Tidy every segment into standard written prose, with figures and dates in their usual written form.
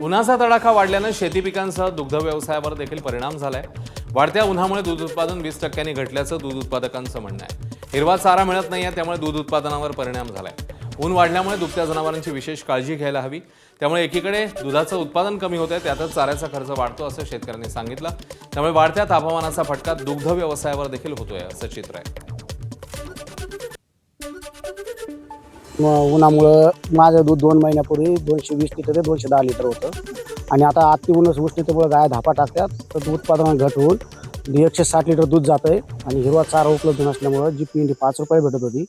उन्हाचा तडाखा वाढल्यानं शेती पिकांसह दुग्ध व्यवसायावर देखील परिणाम झालाय। वाढत्या उन्हामुळे दूध उत्पादन 20% घटल्याचं दूध उत्पादकांचं म्हणणं आहे। हिरवा चारा मिळत नाहीये, त्यामुळे दूध उत्पादनावर परिणाम झालाय। ऊन वाढल्यामुळे दुभत्या जनावरांची विशेष काळजी घ्यायला हवी। त्यामुळे एकीकडे दुधाचं उत्पादन कमी होतंय, त्यातच चाऱ्याचा खर्च वाढतो असं शेतकऱ्यांनी सांगितलं। त्यामुळे वाढत्या तापमानाचा फटका दुग्ध व्यवसायावर देखील होतोय असं चित्र आहे। उन्हामुळं माझं दूध 2 महिन्यापूर्वी 220 लिटर ते 210 लिटर होतं आणि आता अति उष्णतेमुळे गाय धापा टाकतात, तर दूध उत्पादनात घट होऊन 160 लिटर दूध जातंय आणि हिरवा चारा उपलब्ध नसल्यामुळं जी पिंडी 5 रुपये भेटत होती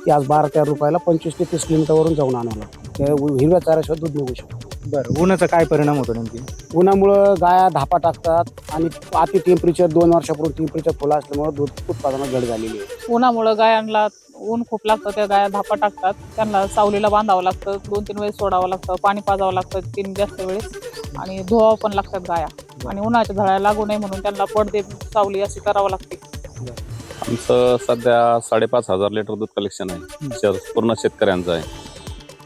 ती आज 12-13 रुपयाला 25 ते 30 किलोमीटरवरून जाऊन आणावं लागतं। त्या हिरव्या चाऱ्याशिवाय दूध निघू शकतो। बरं, उन्हाचा काय परिणाम होतो नेमकी? उन्हामुळं गाया धापा टाकतात आणि अति टेम्परेचर 2 वर्षापूर्वी टेम्परेचर फुलं असल्यामुळे दूध उत्पादनात घट झालेली आहे। उन्हामुळं गायांना ऊन खूप लागतं, त्या गाया धापा टाकतात, त्यांना सावलीला बांधावं लागतं, 2-3 वेळेस सोडावं लागतं, पाणी पाजावं लागतं 3 जास्त वेळेस आणि धुवावं पण लागतात गाया आणि उन्हाच्या झळा लागू नये म्हणून त्यांना पडदे सावली अशी करावं लागते। आमचं सध्या 5,500 लिटर दूध कलेक्शन आहे, पूर्ण शेतकऱ्यांचं आहे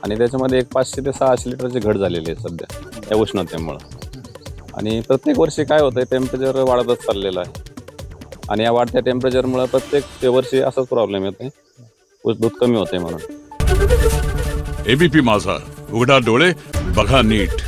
आणि त्याच्यामध्ये एक 500 ते 600 लिटरची घट झालेली आहे सध्या या उष्णतेमुळं। आणि प्रत्येक वर्षी काय होतंय, टेम्परेचर वाढतच चाललेलं आहे आणि या वाढत्या टेम्परेचरमुळे प्रत्येक वर्षी असाच प्रॉब्लेम येतोय, दूध कमी होते म्हणून। एबीपी माझा, उघडा डोळे बघा नीट।